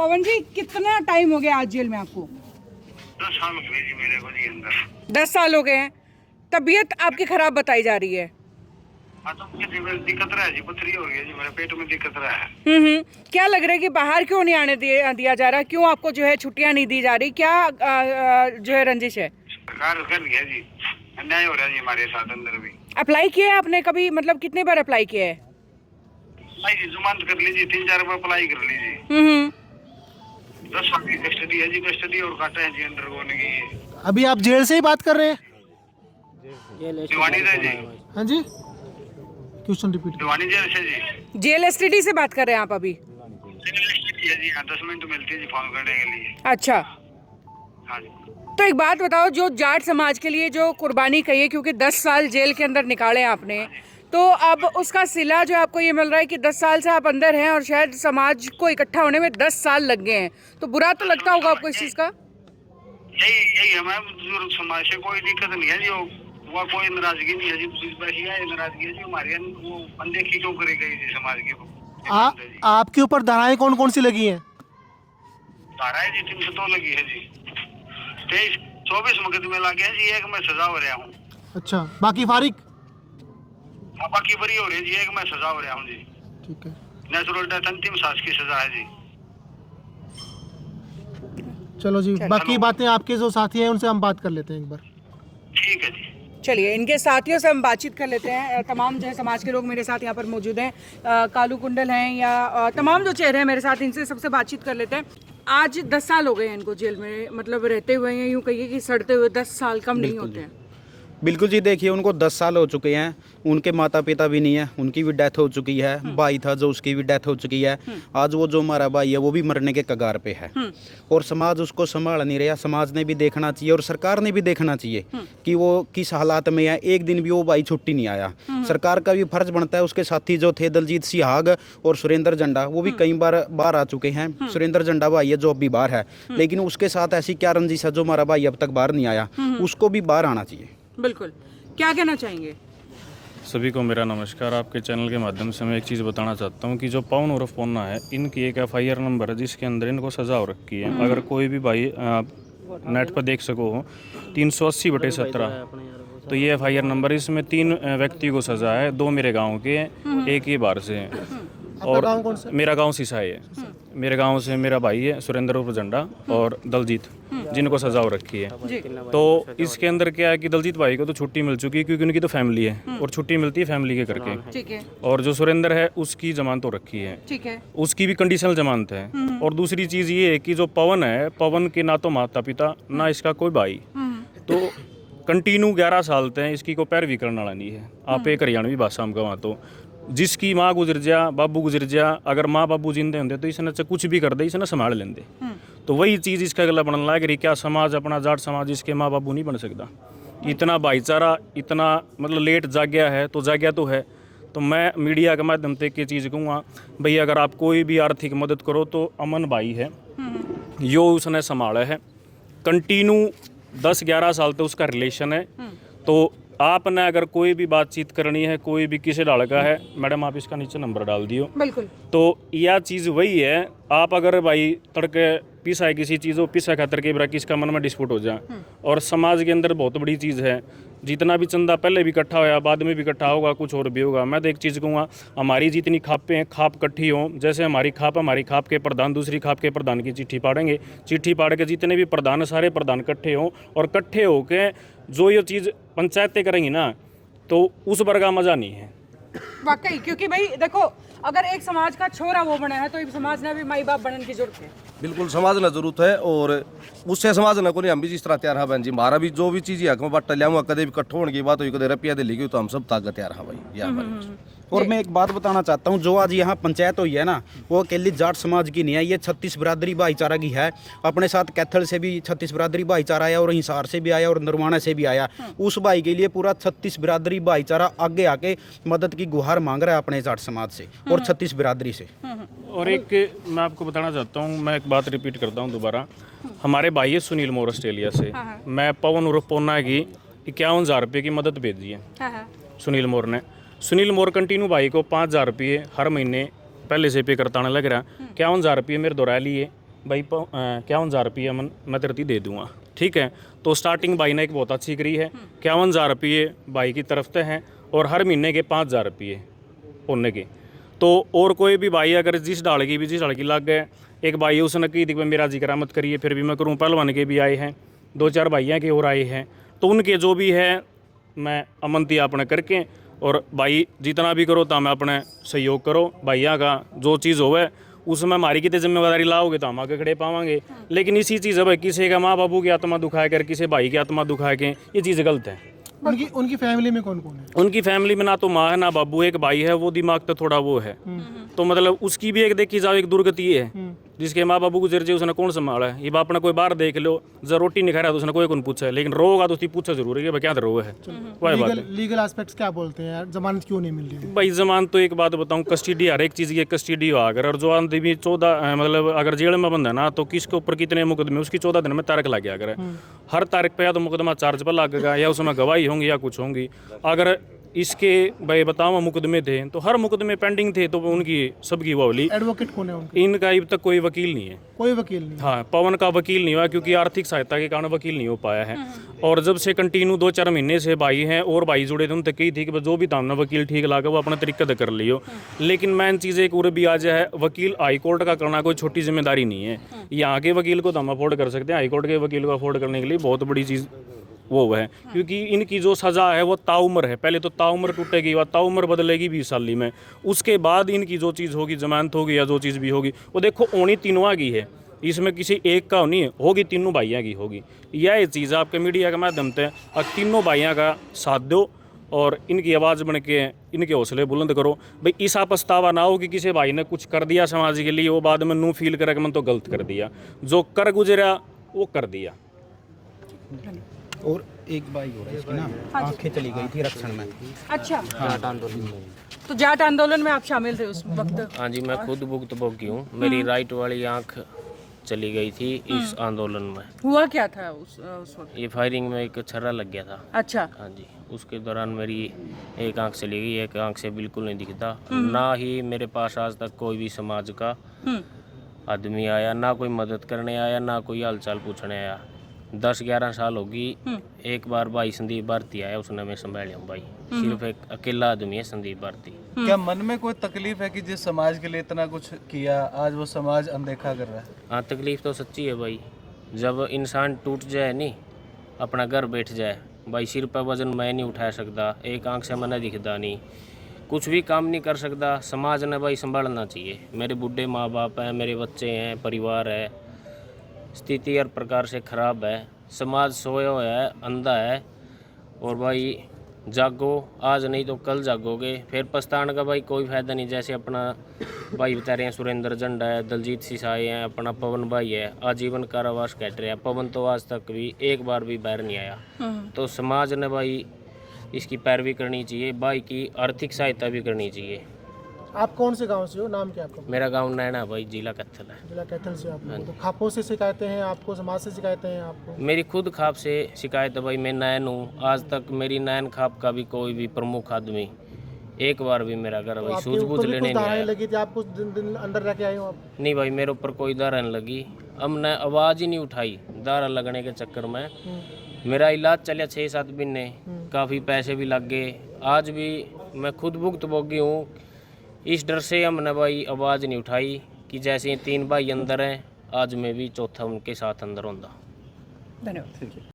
पवन जी, कितना टाइम हो गया आज जेल में आपको? 10 साल हो गए जी मेरे को जी अंदर। 10 साल हो गए हैं। तबीयत आपकी खराब बताई जा रही है। हाँ तो मुझे दिक्कत रहा है जी, पथरी हो रही है जी, मेरे पेट में दिक्कत रहा है। क्या लग रहा है कि बाहर क्यों नहीं आने दिया जा रहा? क्यों आपको जो है छुट्टियां नहीं दी जा रही? क्या जो है रंजिश है? सरकार कर गया जी, अन्याय हो रहा है जी हमारे साथ अंदर भी। अप्लाई किया है आपने कभी? मतलब कितने बार अप्लाई किया है? भाई जी जमानत कर लीजिए, 3-4 बार अप्लाई कर लीजिए। 10 साल की कस्टडी है जी, कस्टडी और काटा है जी अंदर होने की। अभी आप जेल से ही बात कर रहे हैं? दीवानी से जी। हाँ जी, क्वेश्चन रिपीट। दीवानी जेल से जी। जेल एसटीडी से बात कर रहे हैं आप अभी? है जी हाँ, 10 मिनट मिलती है जी फोन करने के लिए। अच्छा, हाँ जी। तो एक बात बताओ, जो जाट समाज के लिए जो कुर्बानी कही है, क्योंकि 10 साल जेल के अंदर निकाले आपने, तो अब उसका सिला जो आपको ये मिल रहा है कि 10 साल से आप अंदर हैं और शायद समाज को इकट्ठा होने में 10 साल लग गए हैं, तो बुरा तो लगता होगा आपको इस चीज़ का? यही हमारे बुजुर्ग समाज से कोई दिक्कत नहीं है जी, वो कोई नाराजगी नहीं है जी, वैसी है नाराजगी है जी हमारी, वो अनदेखी क्यों करी गई जी समाज की। आपके ऊपर धाराएं कौन कौन सी लगी हैं? धारा है जी 302 लगी है जी, 24 मुकदमे लगे हैं जी, एक मैं सजा हो रहा हूँ। अच्छा, बाकी फारिग? हाँ बाकी बरी हो रही है जी, एक मैं सजा हो रहा हूँ जी। ठीक है, नेचुरल डेथ अंतिम सांस की सजा है जी। चलो जी, बाकी बातें आपके जो साथी हैं उनसे हम बात कर लेते हैं एक बार। ठीक है जी। चलिए, इनके साथियों से हम बातचीत कर लेते हैं। तमाम जो है समाज के लोग मेरे साथ यहाँ पर मौजूद हैं, कालू कुंडल हैं या तमाम जो चेहरे हैं मेरे साथ, इनसे सबसे बातचीत कर लेते हैं। आज 10 साल हो गए हैं इनको जेल में, मतलब रहते हुए हैं, यूँ कहिए कि सड़ते हुए 10 साल कम नहीं होते हैं। बिल्कुल जी, देखिए उनको 10 साल हो चुके हैं, उनके माता पिता भी नहीं है, उनकी भी डेथ हो चुकी है, भाई था जो उसकी भी डेथ हो चुकी है। आज वो जो हमारा भाई है वो भी मरने के कगार पे है और समाज उसको संभाल नहीं रहा। समाज ने भी देखना चाहिए और सरकार ने भी देखना चाहिए कि वो किस हालात में है। एक दिन भी वो भाई छुट्टी नहीं आया। सरकार का भी फर्ज बनता है। उसके साथी जो थे दलजीत सिहाग और सुरेंद्र झंडा, वो भी कई बार बाहर आ चुके हैं। सुरेंद्र झंडा भाई है जो अभी बाहर है, लेकिन उसके साथ ऐसी क्या रंजिश है जो हमारा भाई अब तक बाहर नहीं आया, उसको भी बाहर आना चाहिए। बिल्कुल, क्या कहना चाहेंगे? सभी को मेरा नमस्कार। आपके चैनल के माध्यम से मैं एक चीज़ बताना चाहता हूं कि जो पवन उर्फ पोन्ना है, इनकी एक FIR नंबर है जिसके अंदर इनको सजा हो रखी है। अगर कोई भी भाई नेट पर देख सको हो, 380/17, तो ये FIR नंबर, इसमें 3 व्यक्ति को सजा है। 2 मेरे गाँव के, एक ही बाहर से है। और मेरा गांव सिसाई है। मेरे गांव से मेरा भाई है सुरेंद्र उर्फ झंडा और दलजीत, जिनको सजा हो रखी है। तो इसके अंदर क्या है कि दलजीत भाई को तो छुट्टी मिल चुकी है क्योंकि उनकी तो फैमिली है और छुट्टी मिलती है फैमिली के करके। ठीक है। और जो सुरेंद्र है उसकी जमानत हो रखी है। ठीक है। उसकी भी कंडीशनल जमानत है। और दूसरी चीज़ ये है कि जो पवन है, पवन के ना तो माता पिता ना इसका कोई भाई, तो कंटिन्यू 11 साल तक इसकी को पैरवी करने वाला नहीं है। आप एक हरियाणवी भाषा में कहा तो जिसकी माँ गुजर जा, बाबू गुजर जा, अगर माँ बाबू जिंदे होंगे तो इसने कुछ भी कर दे, इसने संभाल लेंगे। तो वही चीज़ इसका अगला बनने लग रही। क्या समाज, अपना जाट समाज, इसके माँ बाबू नहीं बन सकता? इतना भाईचारा, इतना मतलब लेट जाग्या है तो जाग्या तो है। तो मैं मीडिया के माध्यम से एक चीज़ कहूँगा, भाई अगर आप कोई भी आर्थिक मदद करो तो अमन भाई है, यो उसने संभाला है। कंटिन्यू 10-11 साल तक उसका रिलेशन है। तो आपने अगर कोई भी बातचीत करनी है, कोई भी किसी लड़का है, मैडम आप इसका नीचे नंबर डाल दियो। बिल्कुल। तो यह चीज़ वही है, आप अगर भाई तड़के पीसा है किसी चीज़, पीसा खातर के बरा किसका मन में डिस्प्यूट हो जाए। और समाज के अंदर बहुत बड़ी चीज़ है, जितना भी चंदा पहले भी इकट्ठा होया, बाद में भी इकट्ठा होगा, कुछ और भी होगा। मैं तो एक चीज़ कहूँगा, हमारी जितनी खापें हैं, खाप इकट्ठी हों। जैसे हमारी खाप के प्रधान दूसरी खाप के प्रधान की चिट्ठी पाड़ेंगे, चिट्ठी पाड़ के जितने भी प्रधान, सारे प्रधान इकट्ठे हों और इकट्ठे होकर जो ये चीज़ पंचायतें करेंगी ना, तो उस वर्ग का मज़ा नहीं है वाकई। क्योंकि भाई देखो, अगर एक समाज का छोरा वो बना है तो एक समाज ने भी माई बाप बनने की जरूरत है। बिल्कुल समाज ने जरूरत है और उससे समाज ने को नहीं, हम भी जिस तरह तैयार है बहन जी। हमारा भी जो भी चीज़ है हक में बट्टा लिया, कदे भी इकट्ठो होने की बात हुई, कदे रुपया दे ली, तो हम सब ताकत तैयार है भाई। यहाँ और मैं एक बात बताना चाहता हूँ, जो आज यहाँ पंचायत हुई है ना, वो अकेली जाट समाज की नहीं है, ये 36 बिरादरी भाईचारा की है। अपने साथ कैथल से भी 36 बिरादरी भाईचारा आया और हिसार से भी आया और नरवाना से भी आया। उस भाई के लिए पूरा 36 बिरादरी भाईचारा आगे आके मदद की गुहार मांग रहा है अपने जाट समाज से और 36 बिरादरी से। और एक मैं आपको बताना चाहता हूँ, मैं एक बात रिपीट करता हूँ दोबारा। हमारे भाई है सुनील मोर ऑस्ट्रेलिया से, मैं पवन उर्फ पोन्ना की 51,000 रुपये की मदद भेज दी है सुनील मोर ने। सुनील मोर कंटिन्यू भाई को 5,000 रुपये हर महीने पहले से पे करता लग रहा। 51,000 रुपये मेरे दोहरा लिए, भाई 51,000 रुपये मैं तेरे दे दूँगा, ठीक है। तो स्टार्टिंग भाई ने एक बहुत अच्छी करी है, 51,000 रुपये भाई की तरफ से हैं और हर महीने के 5,000 रुपये होने के। तो और कोई भी भाई अगर जिस डाल की लग गए, एक भाई उसने कही थी कि मेरा जिक्र मत करिए, फिर भी मैं करूँ, पहलवान के भी आए हैं, 2-4 भाइयों के और आए हैं। तो उनके जो भी है मैं अमनती अपने करके, और भाई जितना भी करो तो मैं अपने सहयोग करो, भैया का जो चीज़ होवे उसमें हमारी कितनी जिम्मेदारी लाओगे तो हम आगे खड़े पावांगे। लेकिन इसी चीज़ है भाई, किसी का माँ बाबू की आत्मा दुखा कर, किसी भाई की आत्मा दुखा के, ये चीज़ गलत है। उनकी फैमिली में कौन कौन है? उनकी फैमिली में ना तो माँ है ना बाबू, एक भाई है, वो दिमाग तो थोड़ा वो है। तो मतलब उसकी भी एक देखी जाओ एक दुर्गति है, जिसके माँ बाबू गुजर जाए उसने कौन संभाला है। ये बाप ने कोई बाहर देख लो, जब रोटी नहीं खा रहा तो उसने कोई कौन पूछा है, लेकिन रोगा तो उसकी पूछा जरूर है कि भाई क्या रोग है। वही बात है। लीगल एस्पेक्ट्स क्या बोलते हैं यार, जमानत क्यों नहीं मिल रही? भाई जमान तो एक बात बताऊं, कस्टडी हर एक चीज़ की कस्टडी हो अगर, और जो आदमी 14 मतलब अगर जेल में बंद है ना, तो किसके ऊपर कितने मुकदमे, उसकी 14 दिन में तारीख लग गया अगर, हर तारीख पे या तो मुकदमा चार्ज पर लगेगा या उसमें गवाही होंगी या कुछ होंगी। अगर इसके भाई बताओ मुकदमे थे तो हर मुकदमे पेंडिंग थे, तो उनकी सबकी वो होली। एडवोकेट कौन है उनके? इनका अभी तक कोई वकील नहीं है, कोई वकील नहीं। हाँ, पवन का वकील नहीं हुआ क्योंकि आर्थिक सहायता के कारण वकील नहीं हो पाया है। और जब से कंटिन्यू 2-4 महीने से भाई हैं और भाई जुड़े थे, उनसे कही थी कि जो भी दामना वकील ठीक लगा वो अपने तरीके से कर लियो। लेकिन मेन चीज़ एक और भी आज है, वकील हाई कोर्ट का करना कोई छोटी जिम्मेदारी नहीं है। यहाँ के वकील को तो हम अफोर्ड कर सकते हैं, हाई कोर्ट के वकील को अफोर्ड करने के लिए बहुत बड़ी चीज़ वो है, क्योंकि इनकी जो सज़ा है वो ताउम्र है। पहले तो ताउम्र टूटेगी, वह ताउम्र बदलेगी 20 साल में, उसके बाद इनकी जो चीज़ होगी, जमानत होगी या जो चीज़ भी होगी, वो देखो ओनी तीनों की है, इसमें किसी एक का नहीं होगी, तीनों भाइयों की होगी। यह चीज़ आपके मीडिया के माध्यम से तीनों भाइयों का साथ दो और इनकी आवाज़ बन के इनके हौसले बुलंद करो। भाई ऐसा पछतावा ना हो कि किसी भाई ने कुछ कर दिया समाज के लिए, वो बाद में नू फील करे कि मैंने तो गलत कर दिया, जो कर गुजरा वो कर दिया। और एक भाई हो रहा है इसकी ना, आंखें चली गई थी रक्षण में। अच्छा, तो जाट आंदोलन में आप शामिल थे उस वक्त? हाँ जी, मैं खुद भुक्तभोगी हूँ। मेरी राइट वाली आंख चली गई थी इस आंदोलन में। हुआ क्या था उस वक्त? ये फायरिंग में एक छर्रा लग गया था। अच्छा, हाँ जी, उसके दौरान मेरी एक आंख चली गई, एक आंख से बिल्कुल नहीं दिखता। ना ही मेरे पास आज तक कोई भी समाज का आदमी आया, ना कोई मदद करने आया, ना कोई हालचाल पूछने आया। 10-11 साल होगी, एक बार भाई संदीप भारती आया, उसने मैं संभाल हूँ भाई। सिर्फ एक अकेला आदमी है संदीप भारती। क्या मन में कोई तकलीफ है कि जिस समाज के लिए इतना कुछ किया आज वो समाज अनदेखा कर रहा है? हाँ, तकलीफ तो सच्ची है भाई। जब इंसान टूट जाए नहीं, अपना घर बैठ जाए भाई, सिर पर वजन मैं नहीं उठा सकता, एक आंख से मैंने दिखता नहीं, कुछ भी काम नहीं कर सकता, समाज ने भाई संभालना चाहिए। मेरे बूढ़े माँ बाप हैं, मेरे बच्चे हैं, परिवार है, स्थिति हर प्रकार से ख़राब है, समाज सोया हुआ है, अंधा है। और भाई जागो, आज नहीं तो कल जागोगे, फिर पछताने का भाई कोई फ़ायदा नहीं। जैसे अपना भाई बता रहे हैं, सुरेंद्र झंडा है, दलजीत सिसाई हैं, अपना पवन भाई है, आजीवन कारावास कट रहे हैं। पवन तो आज तक भी एक बार भी बाहर नहीं आया। तो समाज ने भाई इसकी पैरवी करनी चाहिए, भाई की आर्थिक सहायता भी करनी चाहिए। आप कौन से गांव से हो? नाम क्या आपका? मेरा गांव नैना भाई, जिला कैथल है। जिला कैथल से आप लोग। तो खापों से शिकायतें हैं आपको, समाज से शिकायतें हैं आपको? मेरी खुद खाप से शिकायत है भाई, मैं नैन हूँ, आज तक मेरी नैन खाप का भी कोई भी प्रमुख आदमी एक बार भी मेरा घर भाई सूझबूझ लेने नहीं आया। लगी थी आपको? दिन अंदर रह के आए हो आप? नहीं भाई, मेरे ऊपर कोई धारा नहीं लगी, हमने आवाज़ ही नहीं उठाई। धारा लगने के चक्कर में मेरा इलाज चला 6-7 महीने, काफ़ी पैसे भी लग गए। आज भी मैं खुद भुक्तभोगी हूँ। इस डर से हमने भाई आवाज़ नहीं उठाई कि जैसे 3 भाई अंदर हैं, आज मैं भी चौथा उनके साथ अंदर होंदा। धन्यवाद।